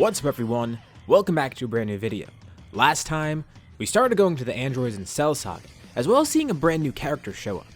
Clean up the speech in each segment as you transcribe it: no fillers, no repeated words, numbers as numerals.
What's up everyone, welcome back to a brand new video. Last time, we started going to the androids in Cell Saga, as well as seeing a brand new character show up.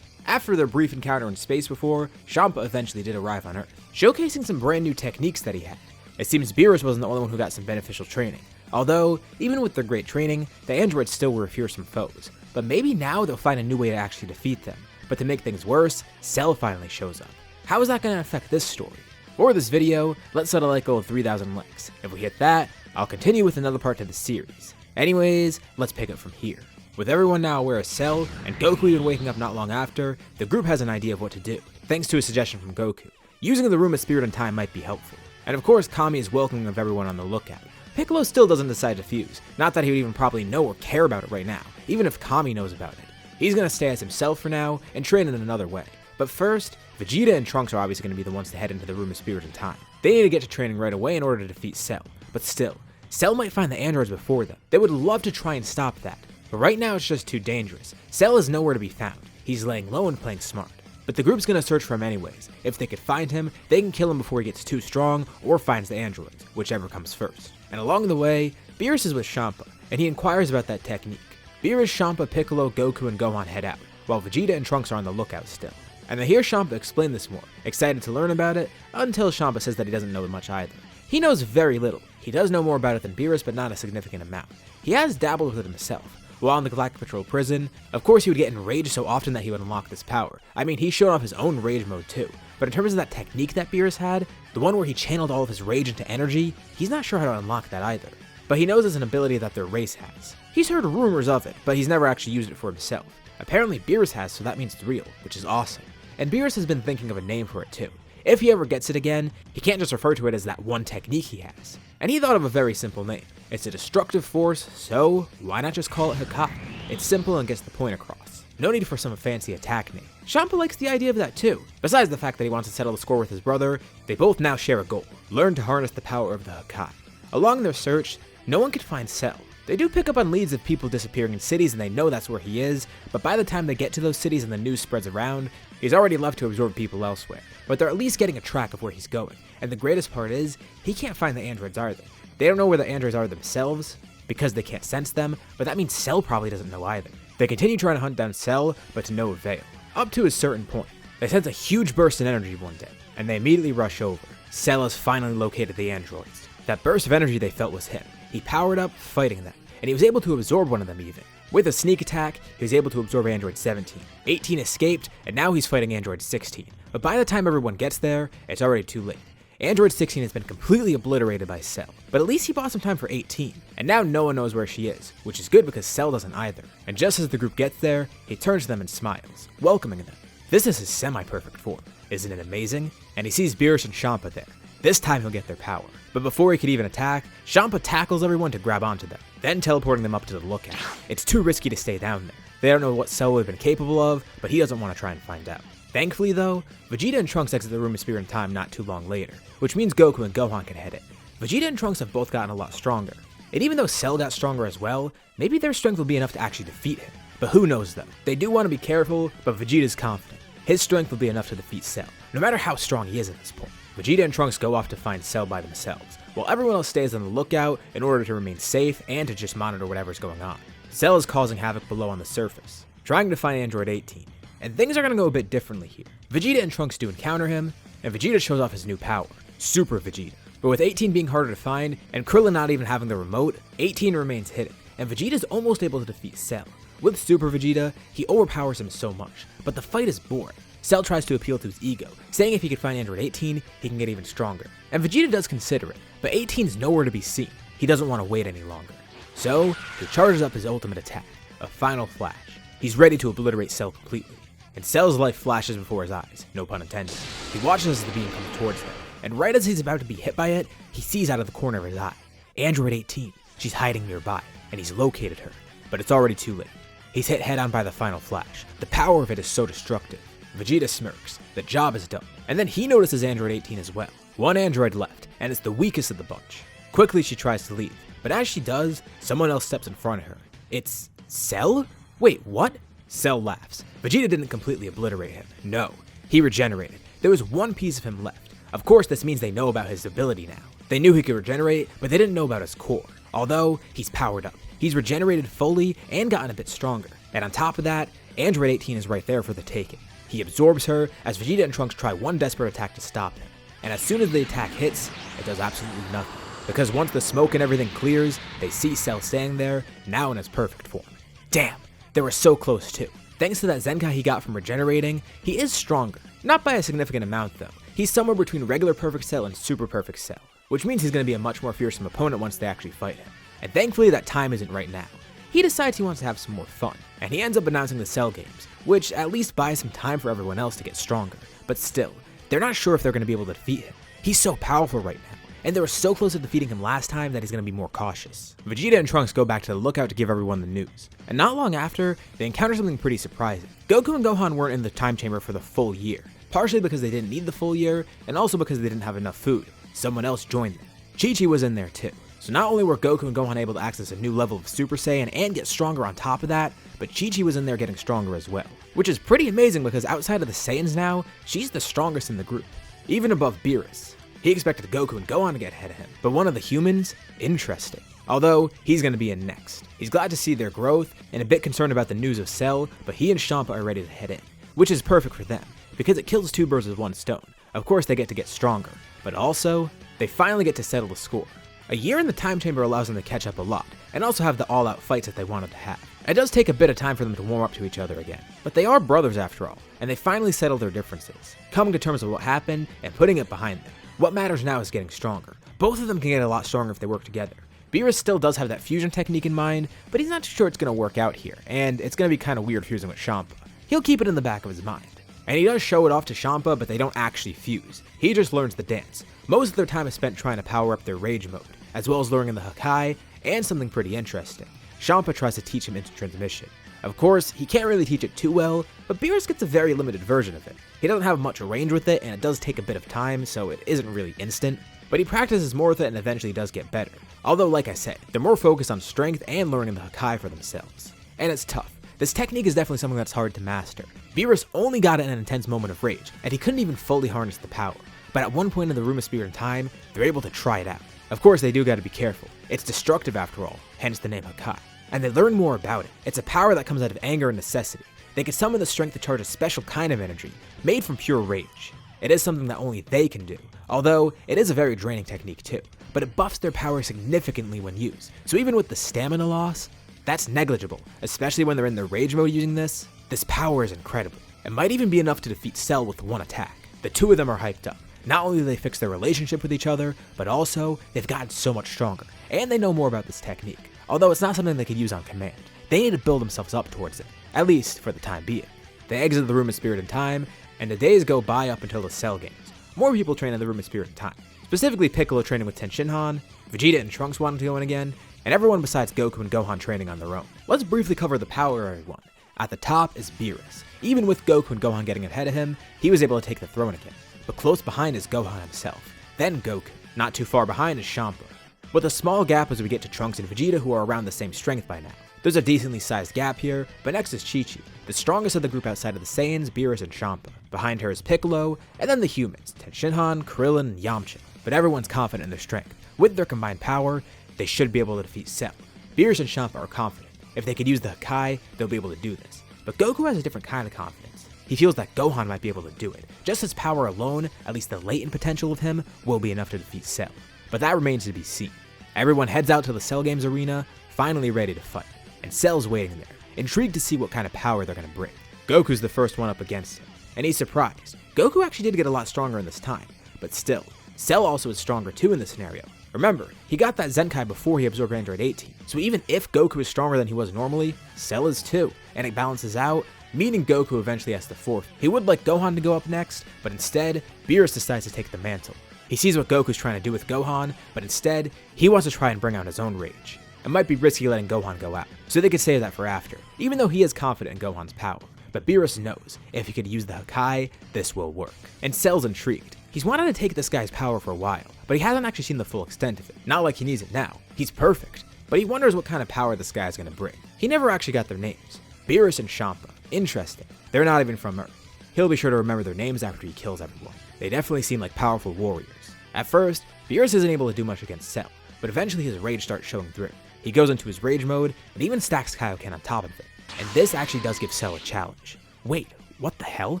After their brief encounter in space before, Champa eventually did arrive on Earth, showcasing some brand new techniques that he had. It seems Beerus wasn't the only one who got some beneficial training, although, even with their great training, the androids still were fearsome foes. But maybe now they'll find a new way to actually defeat them. But to make things worse, Cell finally shows up. How is that going to affect this story? For this video, let's set a like goal of 3,000 likes. If we hit that, I'll continue with another part to the series. Anyways, let's pick up from here. With everyone now aware of Cell, and Goku even waking up not long after, the group has an idea of what to do, thanks to a suggestion from Goku. Using the Room of Spirit and Time might be helpful. And of course, Kami is welcoming of everyone on the lookout. Piccolo still doesn't decide to fuse, not that he would even probably know or care about it right now, even if Kami knows about it. He's gonna stay as himself for now, and train in another way. But first, Vegeta and Trunks are obviously going to be the ones to head into the Room of Spirit and Time. They need to get to training right away in order to defeat Cell. But still, Cell might find the androids before them. They would love to try and stop that. But right now it's just too dangerous. Cell is nowhere to be found. He's laying low and playing smart. But the group's going to search for him anyways. If they could find him, they can kill him before he gets too strong or finds the androids, whichever comes first. And along the way, Beerus is with Champa, and he inquires about that technique. Beerus, Champa, Piccolo, Goku, and Gohan head out, while Vegeta and Trunks are on the lookout still. And they hear Champa explain this more, excited to learn about it, until Champa says that he doesn't know much either. He knows very little. He does know more about it than Beerus, but not a significant amount. He has dabbled with it himself. While in the Galactic Patrol prison, of course he would get enraged so often that he would unlock this power. I mean, he showed off his own rage mode too. But in terms of that technique that Beerus had, the one where he channeled all of his rage into energy, he's not sure how to unlock that either. But he knows it's an ability that their race has. He's heard rumors of it, but he's never actually used it for himself. Apparently Beerus has, so that means it's real, which is awesome. And Beerus has been thinking of a name for it too. If he ever gets it again, he can't just refer to it as that one technique he has. And he thought of a very simple name. It's a destructive force, so why not just call it Hakai? It's simple and gets the point across. No need for some fancy attack name. Champa likes the idea of that too. Besides the fact that he wants to settle the score with his brother, they both now share a goal: learn to harness the power of the Hakai. Along their search, no one could find Cell. They do pick up on leads of people disappearing in cities and they know that's where he is, but by the time they get to those cities and the news spreads around, he's already left to absorb people elsewhere. But they're at least getting a track of where he's going. And the greatest part is, he can't find the androids either. They don't know where the androids are themselves, because they can't sense them, but that means Cell probably doesn't know either. They continue trying to hunt down Cell, but to no avail. Up to a certain point, they sense a huge burst in energy one day, and they immediately rush over. Cell has finally located the androids. That burst of energy they felt was him. He powered up, fighting them, and he was able to absorb one of them even. With a sneak attack, he was able to absorb Android 17. 18 escaped, and now he's fighting Android 16. But by the time everyone gets there, it's already too late. Android 16 has been completely obliterated by Cell, but at least he bought some time for 18. And now no one knows where she is, which is good because Cell doesn't either. And just as the group gets there, he turns to them and smiles, welcoming them. This is his semi-perfect form. Isn't it amazing? And he sees Beerus and Champa there. This time he'll get their power. But before he could even attack, Champa tackles everyone to grab onto them, then teleporting them up to the lookout. It's too risky to stay down there. They don't know what Cell would have been capable of, but he doesn't want to try and find out. Thankfully though, Vegeta and Trunks exit the Room of Spirit and Time not too long later, which means Goku and Gohan can head in. Vegeta and Trunks have both gotten a lot stronger. And even though Cell got stronger as well, maybe their strength will be enough to actually defeat him. But who knows though. They do want to be careful, but Vegeta's confident. His strength will be enough to defeat Cell, no matter how strong he is at this point. Vegeta and Trunks go off to find Cell by themselves, while everyone else stays on the lookout in order to remain safe and to just monitor whatever's going on. Cell is causing havoc below on the surface, trying to find Android 18, and things are going to go a bit differently here. Vegeta and Trunks do encounter him, and Vegeta shows off his new power, Super Vegeta. But with 18 being harder to find, and Krillin not even having the remote, 18 remains hidden, and Vegeta's almost able to defeat Cell. With Super Vegeta, he overpowers him so much, but the fight is boring. Cell tries to appeal to his ego, saying if he could find Android 18, he can get even stronger. And Vegeta does consider it, but 18's nowhere to be seen. He doesn't want to wait any longer. So, he charges up his ultimate attack, a final flash. He's ready to obliterate Cell completely. And Cell's life flashes before his eyes, no pun intended. He watches as the beam comes towards him, and right as he's about to be hit by it, he sees out of the corner of his eye Android 18. She's hiding nearby, and he's located her. But it's already too late. He's hit head on by the final flash. The power of it is so destructive. Vegeta smirks, the job is done, and then he notices Android 18 as well. One android left, and it's the weakest of the bunch. Quickly she tries to leave, but as she does, someone else steps in front of her. It's Cell? Wait, what? Cell laughs. Vegeta didn't completely obliterate him. No, he regenerated. There was one piece of him left. Of course, this means they know about his ability now. They knew he could regenerate, but they didn't know about his core. Although, he's powered up. He's regenerated fully and gotten a bit stronger. And on top of that, Android 18 is right there for the taking. He absorbs her as Vegeta and Trunks try one desperate attack to stop him. And as soon as the attack hits, it does absolutely nothing. Because once the smoke and everything clears, they see Cell standing there, now in his perfect form. Damn, they were so close too. Thanks to that Zenkai he got from regenerating, he is stronger. Not by a significant amount though. He's somewhere between regular Perfect Cell and Super Perfect Cell, which means he's going to be a much more fearsome opponent once they actually fight him. And thankfully that time isn't right now. He decides he wants to have some more fun, and he ends up announcing the Cell games, which at least buys some time for everyone else to get stronger. But still, they're not sure if they're going to be able to defeat him. He's so powerful right now, and they were so close to defeating him last time that he's going to be more cautious. Vegeta and Trunks go back to the lookout to give everyone the news, and not long after, they encounter something pretty surprising. Goku and Gohan weren't in the time chamber for the full year, partially because they didn't need the full year, and also because they didn't have enough food. Someone else joined them. Chi-Chi was in there too. So not only were Goku and Gohan able to access a new level of Super Saiyan and get stronger on top of that, but Chi-Chi was in there getting stronger as well. Which is pretty amazing because outside of the Saiyans now, she's the strongest in the group. Even above Beerus. He expected Goku and Gohan to get ahead of him, but one of the humans? Interesting. Although, he's going to be in next. He's glad to see their growth, and a bit concerned about the news of Cell, but he and Champa are ready to head in. Which is perfect for them, because it kills two birds with one stone. Of course they get to get stronger, but also, they finally get to settle the score. A year in the time chamber allows them to catch up a lot, and also have the all-out fights that they wanted to have. It does take a bit of time for them to warm up to each other again, but they are brothers after all, and they finally settle their differences, coming to terms with what happened and putting it behind them. What matters now is getting stronger. Both of them can get a lot stronger if they work together. Beerus still does have that fusion technique in mind, but he's not too sure it's going to work out here, and it's going to be kind of weird fusing with Champa. He'll keep it in the back of his mind. And he does show it off to Champa, but they don't actually fuse. He just learns the dance. Most of their time is spent trying to power up their rage mode, as well as learning the Hakai, and something pretty interesting. Champa tries to teach him instant transmission. Of course, he can't really teach it too well, but Beerus gets a very limited version of it. He doesn't have much range with it, and it does take a bit of time, so it isn't really instant. But he practices more with it and eventually does get better. Although, like I said, they're more focused on strength and learning the Hakai for themselves. And it's tough. This technique is definitely something that's hard to master. Beerus only got it in an intense moment of rage, and he couldn't even fully harness the power. But at one point in the Room of Spirit and Time, they're able to try it out. Of course, they do gotta be careful. It's destructive after all, hence the name Hakai. And they learn more about it. It's a power that comes out of anger and necessity. They can summon the strength to charge a special kind of energy, made from pure rage. It is something that only they can do, although it is a very draining technique too. But it buffs their power significantly when used, so even with the stamina loss, that's negligible, especially when they're in their rage mode using this. This power is incredible. It might even be enough to defeat Cell with one attack. The two of them are hyped up. Not only do they fix their relationship with each other, but also they've gotten so much stronger, and they know more about this technique. Although it's not something they could use on command. They need to build themselves up towards it, at least for the time being. They exit the Room of Spirit and Time, and the days go by up until the Cell games. More people train in the Room of Spirit and Time, specifically Piccolo training with Tenshinhan, Vegeta and Trunks wanting to go in again, and everyone besides Goku and Gohan training on their own. Let's briefly cover the power of everyone. At the top is Beerus. Even with Goku and Gohan getting ahead of him, he was able to take the throne again. But close behind is Gohan himself, then Goku. Not too far behind is Champa. With a small gap as we get to Trunks and Vegeta, who are around the same strength by now. There's a decently sized gap here, but next is Chi-Chi, the strongest of the group outside of the Saiyans, Beerus, and Champa. Behind her is Piccolo, and then the humans, Tenshinhan, Krillin, and Yamcha. But everyone's confident in their strength. With their combined power, they should be able to defeat Cell. Beerus and Champa are confident. If they could use the Hakai, they'll be able to do this. But Goku has a different kind of confidence. He feels that Gohan might be able to do it. Just his power alone, at least the latent potential of him, will be enough to defeat Cell. But that remains to be seen. Everyone heads out to the Cell Games arena, finally ready to fight. And Cell's waiting there, intrigued to see what kind of power they're going to bring. Goku's the first one up against him, and he's surprised. Goku actually did get a lot stronger in this time, but still, Cell also is stronger too in this scenario. Remember, he got that Zenkai before he absorbed Android 18, so even if Goku is stronger than he was normally, Cell is too, and it balances out, meaning Goku eventually has to forfeit. He would like Gohan to go up next, but instead, Beerus decides to take the mantle. He sees what Goku's trying to do with Gohan, but instead, he wants to try and bring out his own rage. It might be risky letting Gohan go out, so they could save that for after, even though he is confident in Gohan's power. But Beerus knows, if he could use the Hakai, this will work. And Cell's intrigued. He's wanted to take this guy's power for a while, but he hasn't actually seen the full extent of it. Not like he needs it now. He's perfect. But he wonders what kind of power this guy is going to bring. He never actually got their names. Beerus and Champa. Interesting. They're not even from Earth. He'll be sure to remember their names after he kills everyone. They definitely seem like powerful warriors. At first, Beerus isn't able to do much against Cell, but eventually his rage starts showing through. He goes into his rage mode and even stacks Kaioken on top of it. And this actually does give Cell a challenge. Wait, what the hell?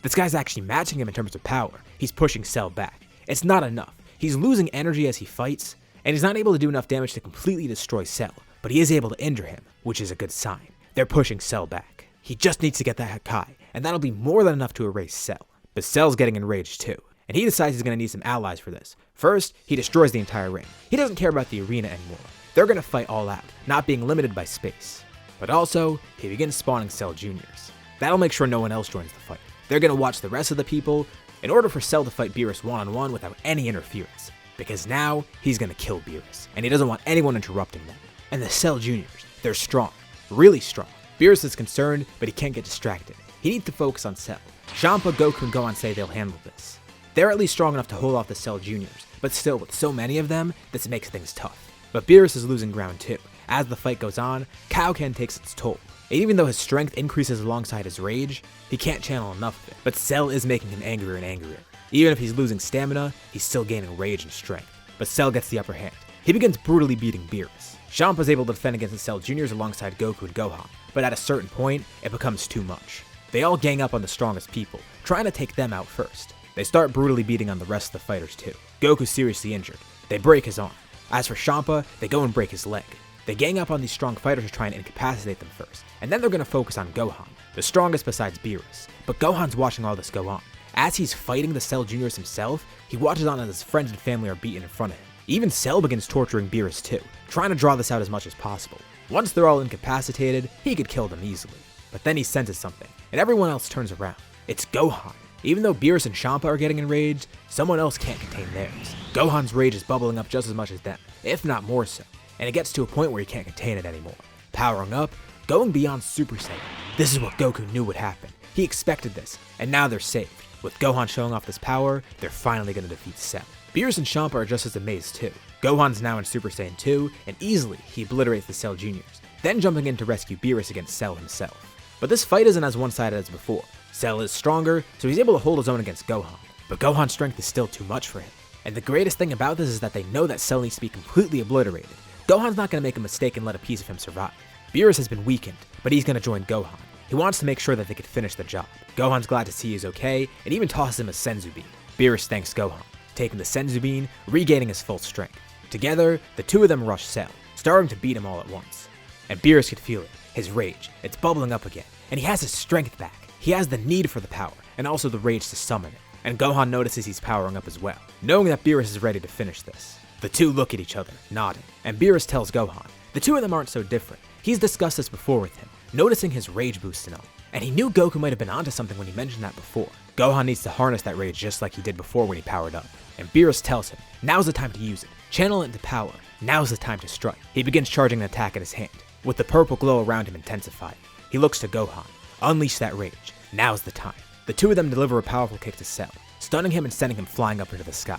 This guy's actually matching him in terms of power. He's pushing Cell back. It's not enough. He's losing energy as he fights, and he's not able to do enough damage to completely destroy Cell, but he is able to injure him, which is a good sign. They're pushing Cell back. He just needs to get that Hakai, and that'll be more than enough to erase Cell. But Cell's getting enraged too, and he decides he's going to need some allies for this. First, he destroys the entire ring. He doesn't care about the arena anymore. They're going to fight all out, not being limited by space. But also, he begins spawning Cell Juniors. That'll make sure no one else joins the fight. They're going to watch the rest of the people in order for Cell to fight Beerus one-on-one without any interference. Because now, he's going to kill Beerus, and he doesn't want anyone interrupting them. And the Cell Juniors, they're strong. Really strong. Beerus is concerned, but he can't get distracted. He needs to focus on Cell. Champa, Goku, and Gohan say they'll handle this. They're at least strong enough to hold off the Cell Juniors, but still, with so many of them, this makes things tough. But Beerus is losing ground too. As the fight goes on, Kaioken takes its toll. And even though his strength increases alongside his rage, he can't channel enough of it. But Cell is making him angrier and angrier. Even if he's losing stamina, he's still gaining rage and strength. But Cell gets the upper hand. He begins brutally beating Beerus. Champa's able to defend against the Cell Juniors alongside Goku and Gohan, but at a certain point, it becomes too much. They all gang up on the strongest people, trying to take them out first. They start brutally beating on the rest of the fighters too. Goku's seriously injured. They break his arm. As for Champa, they go and break his leg. They gang up on these strong fighters to try and incapacitate them first, and then they're going to focus on Gohan, the strongest besides Beerus. But Gohan's watching all this go on. As he's fighting the Cell Juniors himself, he watches on as his friends and family are beaten in front of him. Even Cell begins torturing Beerus too, trying to draw this out as much as possible. Once they're all incapacitated, he could kill them easily. But then he senses something, and everyone else turns around. It's Gohan. Even though Beerus and Champa are getting enraged, someone else can't contain theirs. Gohan's rage is bubbling up just as much as them, if not more so, and it gets to a point where he can't contain it anymore. Powering up, going beyond Super Saiyan. This is what Goku knew would happen. He expected this, and now they're saved. With Gohan showing off this power, they're finally going to defeat Cell. Beerus and Champa are just as amazed too. Gohan's now in Super Saiyan 2, and easily he obliterates the Cell Juniors, then jumping in to rescue Beerus against Cell himself. But this fight isn't as one-sided as before. Cell is stronger, so he's able to hold his own against Gohan, but Gohan's strength is still too much for him. And the greatest thing about this is that they know that Cell needs to be completely obliterated. Gohan's not going to make a mistake and let a piece of him survive. Beerus has been weakened, but he's going to join Gohan. He wants to make sure that they can finish the job. Gohan's glad to see he's okay, and even tosses him a Senzu Bean. Beerus thanks Gohan, taking the Senzu Bean, regaining his full strength. Together, the two of them rush Cell, starting to beat him all at once. And Beerus could feel it, his rage, it's bubbling up again, and he has his strength back. He has the need for the power, and also the rage to summon it. And Gohan notices he's powering up as well, knowing that Beerus is ready to finish this. The two look at each other, nodding, and Beerus tells Gohan, the two of them aren't so different. He's discussed this before with him, noticing his rage boost and all. And he knew Goku might have been onto something when he mentioned that before. Gohan needs to harness that rage just like he did before when he powered up. And Beerus tells him, now's the time to use it. Channel it into power. Now's the time to strike. He begins charging an attack in his hand, with the purple glow around him intensifying. He looks to Gohan. Unleash that rage. Now's the time. The two of them deliver a powerful kick to Cell, stunning him and sending him flying up into the sky.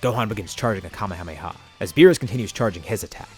Gohan begins charging a Kamehameha, as Beerus continues charging his attack.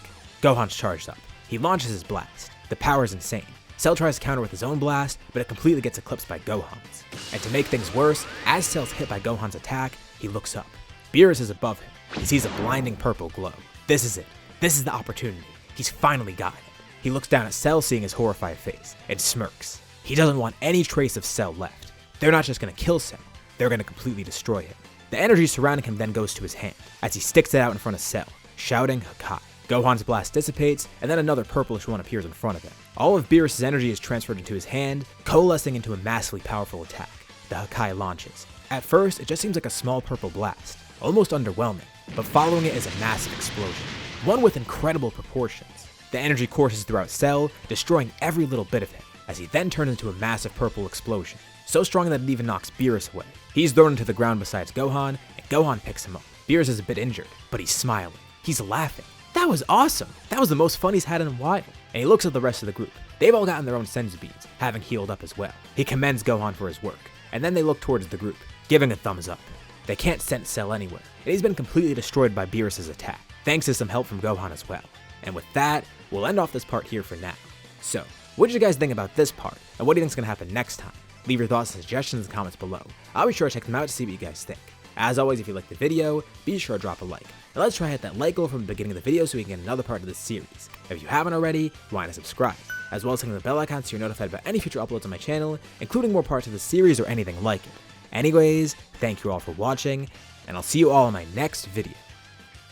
Gohan's charged up. He launches his blast. The power is insane. Cell tries to counter with his own blast, but it completely gets eclipsed by Gohan's. And to make things worse, as Cell's hit by Gohan's attack, he looks up. Beerus is above him. He sees a blinding purple glow. This is it. This is the opportunity. He's finally gotten it. He looks down at Cell, seeing his horrified face, and smirks. He doesn't want any trace of Cell left. They're not just going to kill Cell, they're going to completely destroy him. The energy surrounding him then goes to his hand, as he sticks it out in front of Cell, shouting Hakai. Gohan's blast dissipates, and then another purplish one appears in front of him. All of Beerus' energy is transferred into his hand, coalescing into a massively powerful attack. The Hakai launches. At first, it just seems like a small purple blast, almost underwhelming, but following it is a massive explosion, one with incredible proportions. The energy courses throughout Cell, destroying every little bit of him, as he then turns into a massive purple explosion, so strong that it even knocks Beerus away. He's thrown into the ground besides Gohan, and Gohan picks him up. Beerus is a bit injured, but he's smiling. He's laughing. That was awesome! That was the most fun he's had in a while. And he looks at the rest of the group. They've all gotten their own Senzu Beans, having healed up as well. He commends Gohan for his work, and then they look towards the group, giving a thumbs up. They can't sense Cell anywhere, and he's been completely destroyed by Beerus' attack, thanks to some help from Gohan as well. And with that, we'll end off this part here for now. So, what did you guys think about this part, and what do you think is going to happen next time? Leave your thoughts and suggestions in the comments below. I'll be sure to check them out to see what you guys think. As always, if you liked the video, be sure to drop a like. Now let's try and hit that like goal from the beginning of the video so we can get another part of this series. If you haven't already, why not subscribe, as well as hitting the bell icon so you're notified about any future uploads on my channel, including more parts of the series or anything like it. Anyways, thank you all for watching, and I'll see you all in my next video.